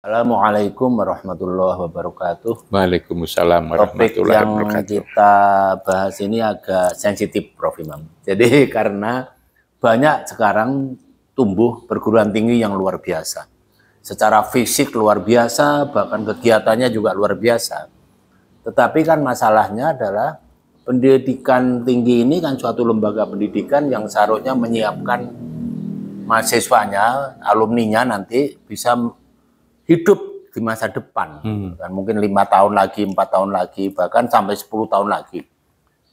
Assalamualaikum warahmatullahi wabarakatuh. Waalaikumsalam Topik warahmatullahi yang wabarakatuh. kita bahas ini agak sensitif, Prof. Imam. Jadi karena banyak sekarang tumbuh perguruan tinggi yang luar biasa. Secara fisik luar biasa, bahkan kegiatannya juga luar biasa. Tetapi kan masalahnya adalah pendidikan tinggi ini kan suatu lembaga pendidikan yang seharusnya menyiapkan mahasiswanya, alumninya nanti bisa hidup di masa depan, dan mungkin 5 tahun lagi, 4 tahun lagi, bahkan sampai 10 tahun lagi.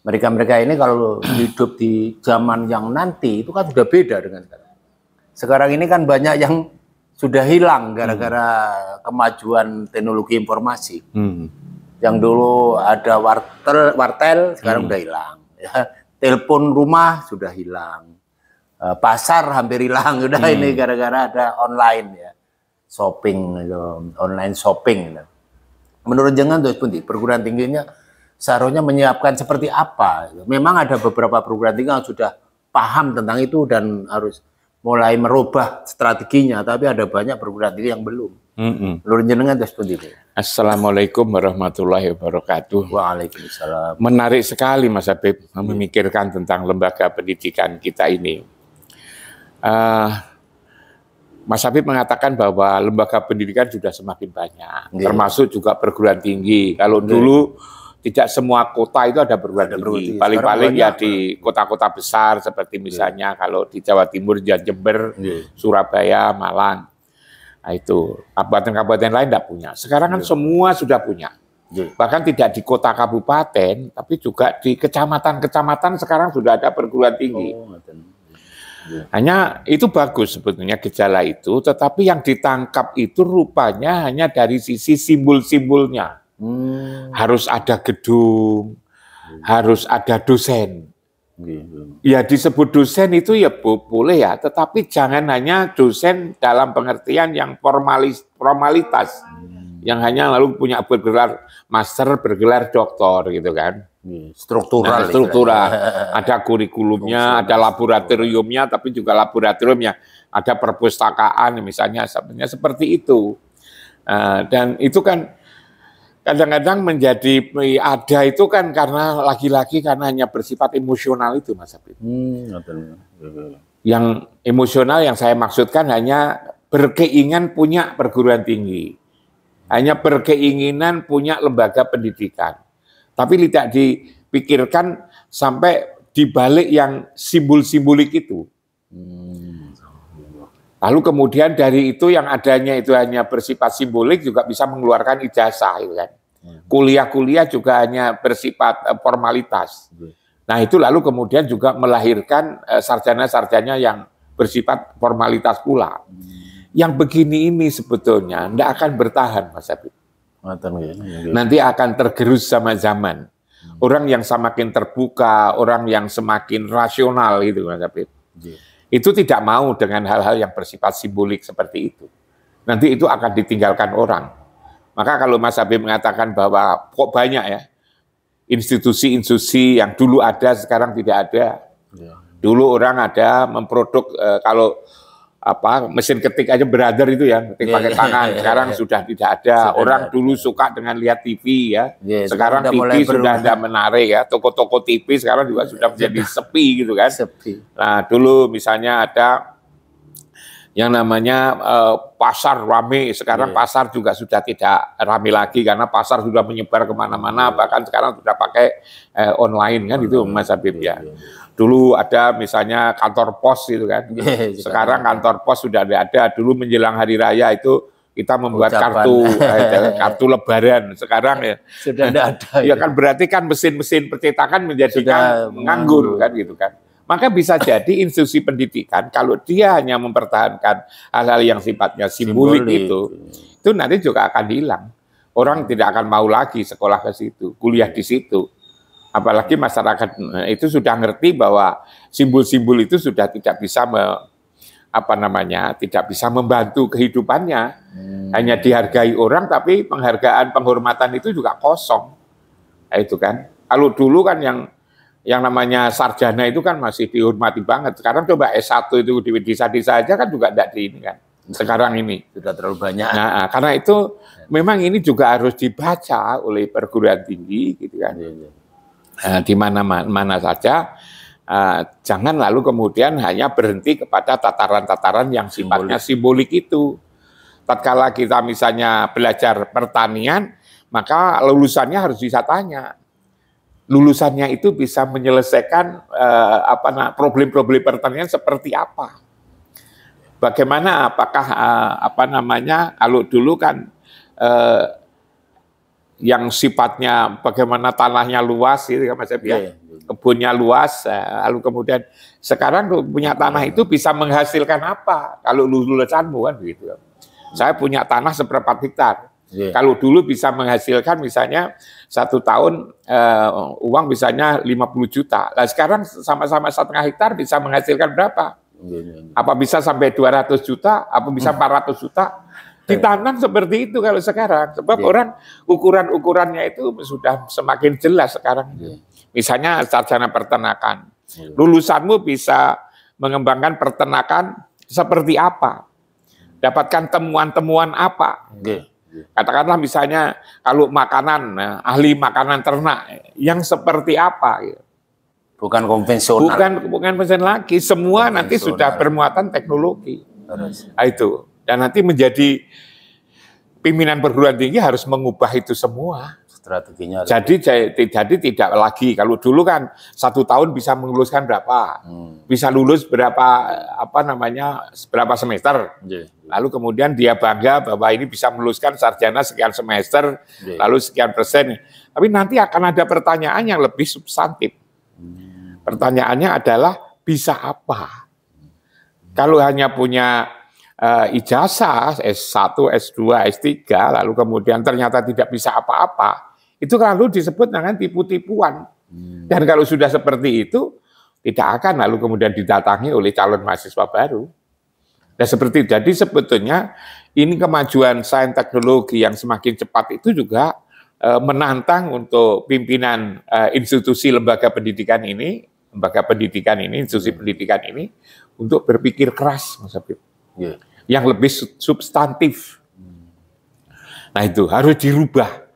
Mereka-mereka ini kalau hidup di zaman yang nanti itu kan sudah beda dengan sekarang. Sekarang ini kan banyak yang sudah hilang gara-gara kemajuan teknologi informasi. Yang dulu ada wartel sekarang udah hilang. Ya. Telepon rumah sudah hilang. Pasar hampir hilang udah ini gara-gara ada online ya. Shopping, online shopping. Menurut jenengan perguruan tingginya seharusnya menyiapkan seperti apa? Memang ada beberapa perguruan tinggi yang sudah paham tentang itu dan harus mulai merubah strateginya, tapi ada banyak perguruan tinggi yang belum. Menurut jenengan seperti itu. Assalamualaikum warahmatullahi wabarakatuh. Waalaikumsalam. Menarik sekali Mas Habib memikirkan tentang lembaga pendidikan kita ini. Mas Habib mengatakan bahwa lembaga pendidikan sudah semakin banyak, termasuk juga perguruan tinggi. Kalau dulu tidak semua kota itu ada perguruan tinggi, paling-paling ya di kota-kota besar seperti misalnya kalau di Jawa Timur, Jember, Surabaya, Malang. Nah itu, kabupaten-kabupaten lain tidak punya. Sekarang kan semua sudah punya. Bahkan tidak di kota kabupaten, tapi juga di kecamatan-kecamatan sekarang sudah ada perguruan tinggi. Hanya itu bagus sebetulnya gejala itu, tetapi yang ditangkap itu rupanya hanya dari sisi simbol-simbolnya. Harus ada gedung, harus ada dosen. Ya disebut dosen itu ya boleh ya, tetapi jangan hanya dosen dalam pengertian yang formalitas, yang hanya lalu punya bergelar master, bergelar doktor gitu kan. Struktural. Ada kurikulumnya, ada laboratoriumnya, tapi juga laboratoriumnya ada perpustakaan misalnya, sebenarnya seperti itu. Dan itu kan kadang-kadang menjadi ada itu kan karena lagi-lagi karena hanya bersifat emosional itu Mas Habib. Yang emosional yang saya maksudkan hanya berkeinginan punya perguruan tinggi, hanya berkeinginan punya lembaga pendidikan. Tapi tidak dipikirkan sampai dibalik yang simbol-simbolik itu. Lalu kemudian dari itu yang adanya itu hanya bersifat simbolik juga bisa mengeluarkan ijazah, gitu kan. Kuliah-kuliah juga hanya bersifat formalitas. Nah itu lalu kemudian juga melahirkan sarjana-sarjana yang bersifat formalitas pula. Yang begini ini sebetulnya tidak akan bertahan, Mas Habib. Nanti akan tergerus sama zaman. Orang yang semakin terbuka, orang yang semakin rasional gitu Mas Habib. Itu tidak mau dengan hal-hal yang bersifat simbolik seperti itu. Nanti itu akan ditinggalkan orang. Maka kalau Mas Habib mengatakan bahwa kok banyak ya institusi-institusi yang dulu ada sekarang tidak ada. Dulu orang ada memproduk kalau mesin ketik aja brother itu ya, ketik pakai tangan. Sekarang sudah tidak ada. Orang dulu suka dengan lihat TV ya. Sekarang TV sudah tidak menarik ya. Toko-toko TV sekarang juga sudah menjadi sepi gitu kan. Nah dulu misalnya ada yang namanya pasar rame. Sekarang pasar juga sudah tidak rame lagi karena pasar sudah menyebar kemana-mana. Bahkan sekarang sudah pakai online kan itu Mas Habib ya. Dulu ada misalnya kantor pos gitu kan. Sekarang kantor pos sudah ada. Dulu menjelang hari raya itu kita membuat kartu lebaran. Sekarang ya sudah tidak ada. Ya kan berarti kan mesin-mesin percetakan menjadikan menganggur kan gitu kan. Maka bisa jadi institusi pendidikan kalau dia hanya mempertahankan hal-hal yang sifatnya simbolik itu nanti juga akan hilang. Orang tidak akan mau lagi sekolah ke situ, kuliah di situ. Apalagi masyarakat itu sudah ngerti bahwa simbol-simbol itu sudah tidak bisa tidak bisa membantu kehidupannya. Hanya dihargai orang, tapi penghargaan, penghormatan itu juga kosong. Nah, itu kan. Kalau dulu kan yang namanya sarjana itu kan masih dihormati banget. Sekarang coba S1 itu di desa-desa aja kan juga tidak di ini kan. sekarang ini. Sudah terlalu banyak. Nah, karena itu memang ini juga harus dibaca oleh perguruan tinggi, gitu kan. Di mana saja, jangan lalu kemudian hanya berhenti kepada tataran-tataran yang sifatnya simbolik itu. Tatkala kita misalnya belajar pertanian, maka lulusannya harus bisa tanya. Lulusannya itu bisa menyelesaikan problem-problem pertanian seperti apa? Bagaimana? Apakah kalau dulu kan yang sifatnya bagaimana tanahnya luas, gitu kan Mas Ebi, kebunnya luas, lalu kemudian sekarang punya tanah itu bisa menghasilkan apa? Kalau lulusanmu kan begitu. Saya punya tanah seberapa hektar. Kalau dulu bisa menghasilkan misalnya 1 tahun uang misalnya 50 juta. Nah sekarang sama-sama 1,5 hektar bisa menghasilkan berapa? Apa bisa sampai 200 juta? Apa bisa 400 juta? Ditanam seperti itu kalau sekarang. Sebab orang ukuran-ukurannya itu sudah semakin jelas sekarang. Misalnya sarjana peternakan. Lulusanmu bisa mengembangkan peternakan seperti apa? Dapatkan temuan-temuan apa? Katakanlah misalnya kalau makanan, ahli makanan ternak yang seperti apa? Bukan konvensional. Bukan konvensional lagi. Semua nanti sudah bermuatan teknologi. Nah, itu. Dan nanti menjadi pimpinan perguruan tinggi harus mengubah itu semua. Strateginya. Jadi tidak lagi. Kalau dulu kan 1 tahun bisa meluluskan berapa, bisa lulus berapa berapa semester. Lalu kemudian dia bangga bahwa ini bisa meluluskan sarjana sekian semester, lalu sekian persen. Tapi nanti akan ada pertanyaan yang lebih substantif. Pertanyaannya adalah bisa apa? Kalau hanya punya ijazah S1, S2, S3, lalu kemudian ternyata tidak bisa apa-apa, itu lalu disebut dengan tipu-tipuan. Dan kalau sudah seperti itu, tidak akan lalu kemudian didatangi oleh calon mahasiswa baru. Nah seperti itu. Jadi sebetulnya ini kemajuan sains teknologi yang semakin cepat itu juga menantang untuk pimpinan institusi lembaga pendidikan ini, institusi pendidikan ini, untuk berpikir keras, Mas Habib. Yang lebih substantif. Nah itu harus dirubah.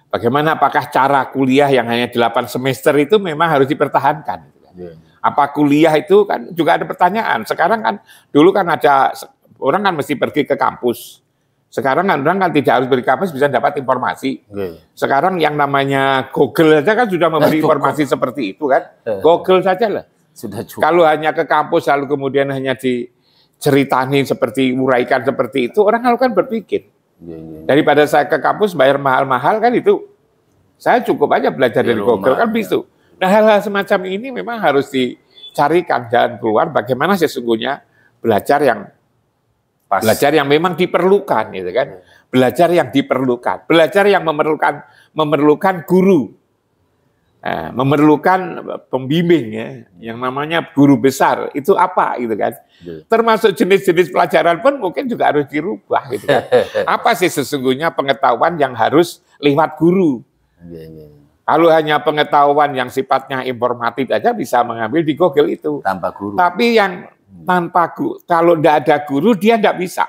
Bagaimana, apakah cara kuliah yang hanya 8 semester itu memang harus dipertahankan? Apa kuliah itu kan juga ada pertanyaan. Sekarang kan, dulu kan ada, orang kan mesti pergi ke kampus. Sekarang kan orang kan tidak harus pergi ke kampus, bisa dapat informasi. Sekarang yang namanya Google saja kan sudah memberi informasi seperti itu kan. Google saja lah. Kalau hanya ke kampus lalu kemudian hanya diceritani seperti, uraikan seperti itu, orang kan berpikir. Daripada saya ke kampus bayar mahal-mahal kan itu, saya cukup aja belajar dari Google kan begitu. Nah hal-hal semacam ini memang harus dicarikan jalan keluar bagaimana sesungguhnya belajar yang memang diperlukan, gitu kan? Belajar yang diperlukan, belajar yang memerlukan guru, memerlukan pembimbing ya, yang namanya guru besar itu apa, gitu kan? Termasuk jenis-jenis pelajaran pun mungkin juga harus dirubah, gitu kan? Apa sih sesungguhnya pengetahuan yang harus lewat guru? Kalau hanya pengetahuan yang sifatnya informatif aja bisa mengambil di Google itu. Tanpa guru. Tapi yang tanpa guru, kalau tidak ada guru dia tidak bisa.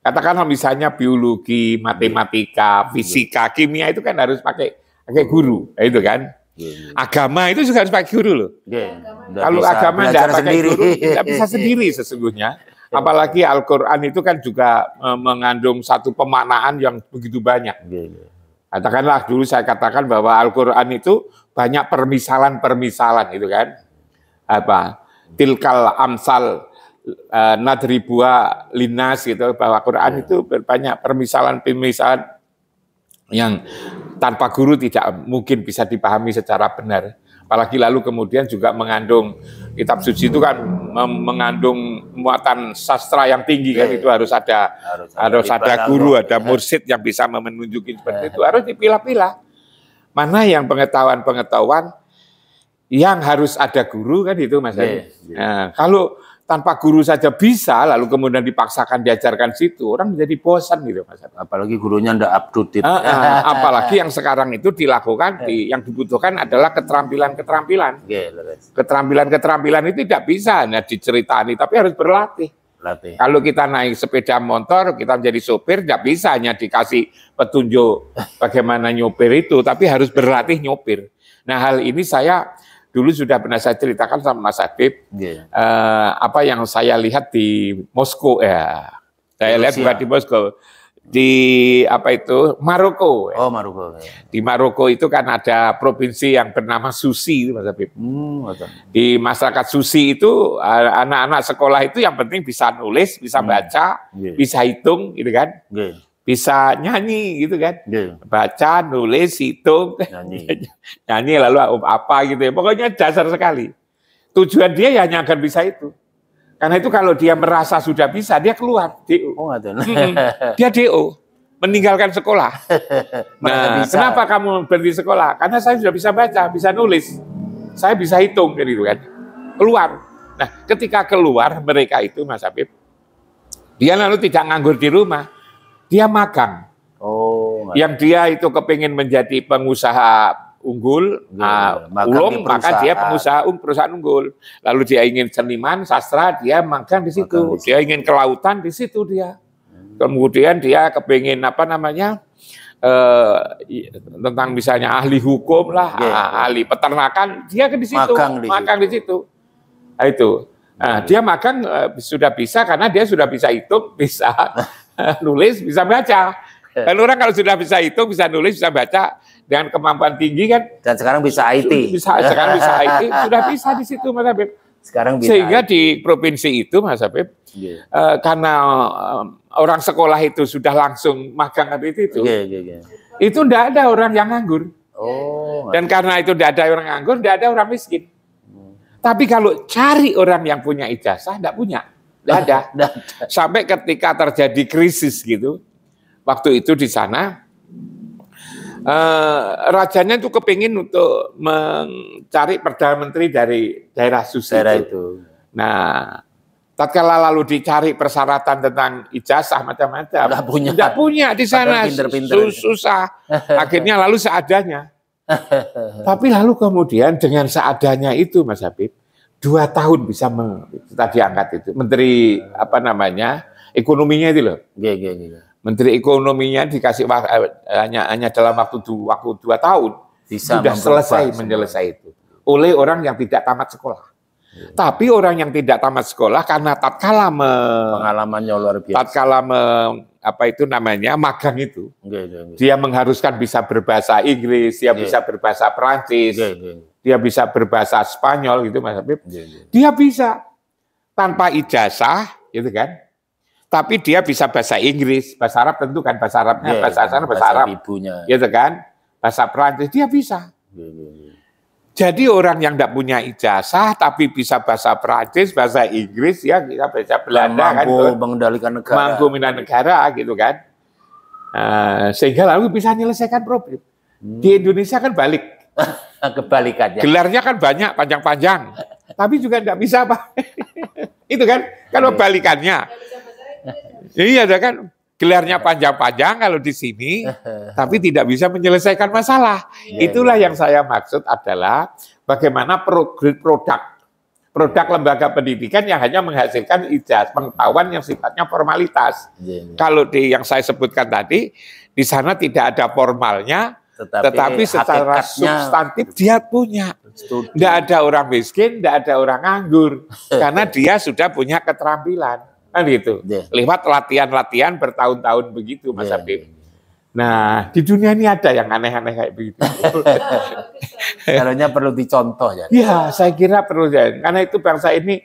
Katakanlah misalnya biologi, matematika, fisika, kimia itu kan harus pakai guru, itu kan. Agama itu juga harus pakai guru loh. Kalau agama tidak pakai guru, tidak bisa sendiri sesungguhnya. Apalagi Al-Quran itu kan juga mengandung satu pemaknaan yang begitu banyak. Katakanlah dulu saya katakan bahwa Al-Quran itu banyak permisalan-permisalan itu kan. Tilkal amsal nadribua linas gitu, bahwa Quran itu banyak permisalan-permisalan yang tanpa guru tidak mungkin bisa dipahami secara benar. Apalagi lalu kemudian juga mengandung, kitab suci itu kan mengandung muatan sastra yang tinggi kan, itu harus ada guru, ada mursyid yang bisa menunjukin seperti itu. Harus dipilah-pilah. Mana yang pengetahuan-pengetahuan yang harus ada guru kan itu Mas. Nah, kalau tanpa guru saja bisa, lalu kemudian dipaksakan diajarkan situ, orang menjadi bosan gitu Mas. Apalagi gurunya ndak update. Apalagi yang sekarang itu dilakukan, yang dibutuhkan adalah keterampilan-keterampilan. Keterampilan-keterampilan itu tidak bisa hanya diceritani, tapi harus berlatih. latih. Kalau kita naik sepeda motor, kita menjadi sopir, nggak bisa hanya dikasih petunjuk bagaimana nyopir itu, tapi harus berlatih nyopir. Nah, hal ini saya dulu sudah pernah saya ceritakan sama Mas Habib, apa yang saya lihat di Moskow ya. Saya lihat bukan di Moskow, di apa itu Maroko. Oh, Maroko. Di Maroko itu kan ada provinsi yang bernama Susi, Mas Habib. Di masyarakat Susi itu anak-anak sekolah itu yang penting bisa nulis, bisa baca, bisa hitung, gitu kan, bisa nyanyi, gitu kan, baca, nulis, hitung, nyanyi lalu apa gitu ya. Pokoknya dasar sekali. Tujuan dia ya hanya agar bisa itu. Karena itu kalau dia merasa sudah bisa, dia keluar DO. Dia DO, meninggalkan sekolah. Nah, kenapa kamu berhenti sekolah? Karena saya sudah bisa baca, bisa nulis, saya bisa hitung, gitu kan. Keluar. Nah, ketika keluar mereka itu, Mas Habib, dia lalu tidak nganggur di rumah, dia magang. Yang dia itu kepingin menjadi pengusaha unggul, maka dia perusahaan unggul. Lalu dia ingin seniman, sastra, dia magang di situ. Dia ingin kelautan, di situ dia. Kemudian dia kepingin apa namanya, tentang misalnya ahli hukum lah, ahli peternakan, dia ke di situ, magang di situ. Nah, itu. Nah, dia magang sudah bisa karena dia sudah bisa hitung, bisa nulis, bisa baca. Dan orang kalau sudah bisa hitung, bisa nulis, bisa baca dengan kemampuan tinggi kan. Dan sekarang bisa IT. Sekarang bisa IT, sudah bisa di situ, Mas Habib. Sekarang bisa. Sehingga di provinsi itu, Mas Habib, karena orang sekolah itu sudah langsung magang itu, itu tidak ada orang yang nganggur. Dan karena itu tidak ada orang nganggur, tidak ada orang miskin. Tapi kalau cari orang yang punya ijazah, tidak punya. Tidak ada. Sampai ketika terjadi krisis gitu, waktu itu di sana, rajanya itu kepingin untuk mencari Perdana Menteri dari daerah Susi itu. Nah, tatkala lalu dicari persyaratan tentang ijazah macam-macam, tidak punya di sana, susah. Akhirnya lalu seadanya. Tapi lalu kemudian dengan seadanya itu, Mas Habib, 2 tahun bisa tadi angkat itu Menteri apa namanya ekonominya itu loh. Menteri ekonominya dikasih hanya dalam waktu 2 tahun sudah selesai menyelesaikan itu oleh orang yang tidak tamat sekolah. Tapi orang yang tidak tamat sekolah karena tatkala pengalamannya luar biasa. Tatkala apa itu namanya magang itu, dia mengharuskan bisa berbahasa Inggris, dia bisa berbahasa Perancis, dia bisa berbahasa Spanyol gitu, Mas Habib. Dia bisa tanpa ijazah, gitu kan? Tapi dia bisa bahasa Inggris, bahasa Arab tentu kan bahasa Arabnya, bahasa Arab, ibunya, gitu kan? Bahasa Perancis dia bisa. Jadi orang yang tidak punya ijazah tapi bisa bahasa Perancis, bahasa Inggris, ya kita bahasa Belanda kan, mengendalikan negara, mampu mengendalikan negara, gitu kan. Sehingga lalu bisa menyelesaikan problem. Di Indonesia kan balik, kebalikannya. Gelarnya kan banyak, panjang-panjang, tapi juga tidak bisa apa. Itu kan, kalau balikannya. Iya, kan. Gelarnya panjang-panjang kalau di sini, tapi tidak bisa menyelesaikan masalah. Itulah yang saya maksud adalah bagaimana produk lembaga pendidikan yang hanya menghasilkan ijazah, pengetahuan yang sifatnya formalitas. Kalau di yang saya sebutkan tadi, di sana tidak ada formalnya, tetapi secara substantif dia punya. Tidak ada orang miskin, tidak ada orang nganggur, karena dia sudah punya keterampilan. Kan gitu, lewat latihan-latihan bertahun-tahun begitu, Mas Habib. Nah, di dunia ini ada yang aneh-aneh kayak begitu. Caranya perlu dicontoh ya. Iya, saya kira perlu ya. Karena itu bangsa ini,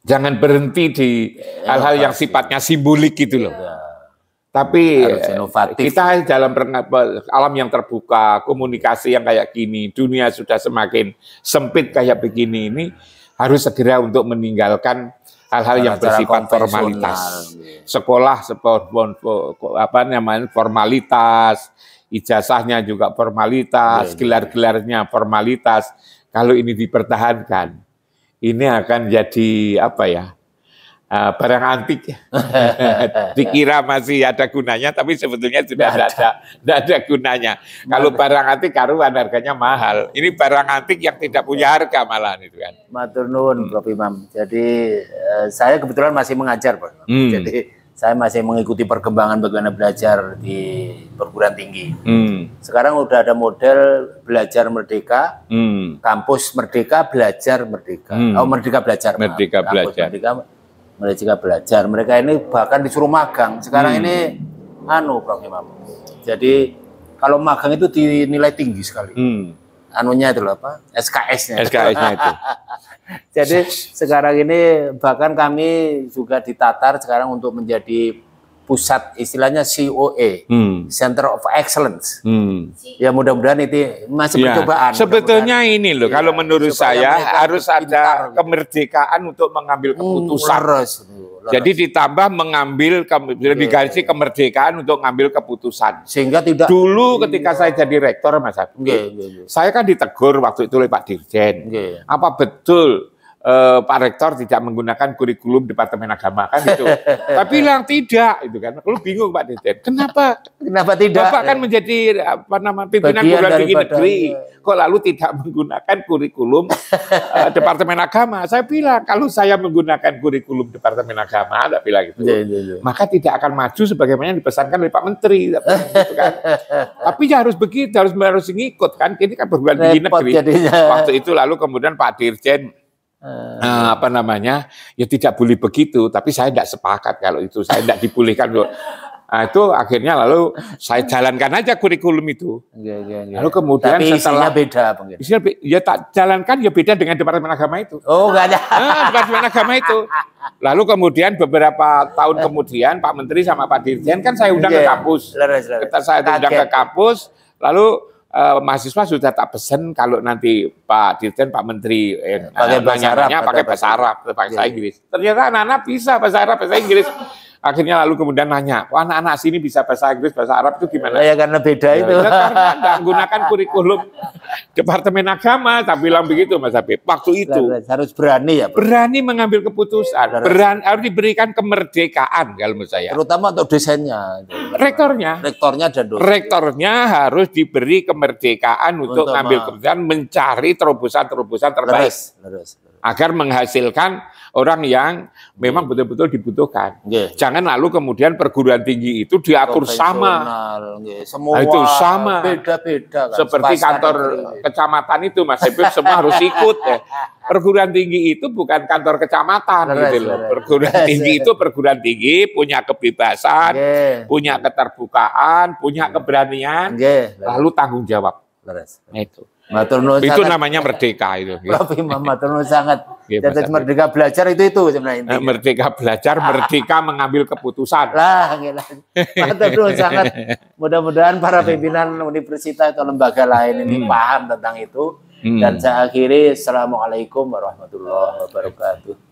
jangan berhenti di hal-hal yang sifatnya simbolik gitu loh. Tapi kita dalam alam yang terbuka, komunikasi yang kayak gini, dunia sudah semakin sempit kayak begini ini, harus segera untuk meninggalkan hal-hal yang bersifat formalitas. Sekolah formalitas, ijazahnya juga formalitas, gelar-gelarnya formalitas. Kalau ini dipertahankan, ini akan jadi barang antik. Dikira masih ada gunanya, tapi sebetulnya sudah tidak ada gunanya. Kalau barang antik karuan harganya mahal. Ini barang antik yang tidak punya harga malahan itu kan. Matur nuwun, Prof. Imam. Jadi saya kebetulan masih mengajar, Prof. Jadi saya masih mengikuti perkembangan bagaimana belajar di perguruan tinggi. Sekarang udah ada model belajar merdeka, kampus merdeka, belajar merdeka. Oh, merdeka belajar. Merdeka belajar. Merdeka belajar. Mereka ini bahkan disuruh magang. Sekarang ini Prof. Imam. Jadi kalau magang itu dinilai tinggi sekali. Anunya itu loh apa? SKS-nya. SKS-nya itu. Jadi sekarang ini bahkan kami juga ditatar sekarang untuk menjadi pusat istilahnya COE, Center of Excellence. Ya mudah-mudahan itu masih percobaan. Sebetulnya ini loh, kalau menurut saya harus ada kemerdekaan untuk mengambil keputusan. Jadi ditambah mengambil digariskan kemerdekaan untuk mengambil keputusan. Sehingga tidak dulu ketika saya jadi rektor, Mas Habib, saya kan ditegur waktu itu oleh Pak Dirjen. Apa betul Pak Rektor tidak menggunakan kurikulum Departemen Agama kan itu? Tapi bilang tidak, itu kan. Lalu bingung Pak Dirjen. Kenapa tidak? Bapak kan menjadi pimpinan perguruan tinggi negeri. Kok lalu tidak menggunakan kurikulum Departemen Agama? Saya bilang kalau saya menggunakan kurikulum Departemen Agama, tak bilang gitu, maka tidak akan maju sebagaimana dipesankan oleh Pak Menteri. Gitu kan. Tapi ya harus begitu, harus ngikut kan. Ini kan perguruan tinggi negeri. Waktu itu lalu kemudian Pak Dirjen ya tidak boleh begitu, tapi saya tidak sepakat kalau itu, saya tidak dibolehkan. Nah, itu akhirnya lalu saya jalankan aja kurikulum itu. Lalu kemudian tapi setelah beda, ya tak jalankan ya beda dengan Departemen Agama itu. Oh, enggak ada. Departemen Agama itu. Lalu kemudian beberapa tahun kemudian Pak Menteri sama Pak Dirjen kan saya undang ke kampus. Saya undang ke kampus, lalu mahasiswa sudah tak pesan kalau nanti Pak Dirjen, Pak Menteri pakai bahasa Arab, bahasa Inggris. Ternyata anak-anak bisa bahasa Arab, bahasa Inggris. Akhirnya lalu kemudian nanya, wah anak-anak sini bisa bahasa Inggris, bahasa Arab itu gimana? Ya karena beda itu. Karena nggak menggunakan kurikulum Departemen Agama, tak bilang begitu Mas Habib. Waktu itu harus berani ya. Berani mengambil keputusan, harus diberikan kemerdekaan kalau menurut saya. Terutama untuk dosennya. Rektornya dan dosen. Rektornya harus diberi kemerdekaan untuk mengambil keputusan, mencari terobosan-terobosan terbaik. Agar menghasilkan orang yang memang betul-betul dibutuhkan. Jangan lalu kemudian perguruan tinggi itu diatur sama. Semua itu sama. Beda-beda. Kan. Seperti kantor kecamatan itu, Mas Habib, semua harus ikut. Perguruan tinggi itu bukan kantor kecamatan. Gitu loh. Perguruan tinggi itu perguruan tinggi, punya kebebasan, punya keterbukaan, punya keberanian, lalu tanggung jawab. Itu. Itu namanya merdeka itu. Prof. Imam matur nuwun sangat. Jadi merdeka belajar itu sebenarnya. Merdeka belajar, merdeka mengambil keputusan. Matur nuwun sangat. Mudah-mudahan para pimpinan universitas atau lembaga lain ini paham tentang itu. Dan saya akhiri, assalamualaikum warahmatullahi wabarakatuh.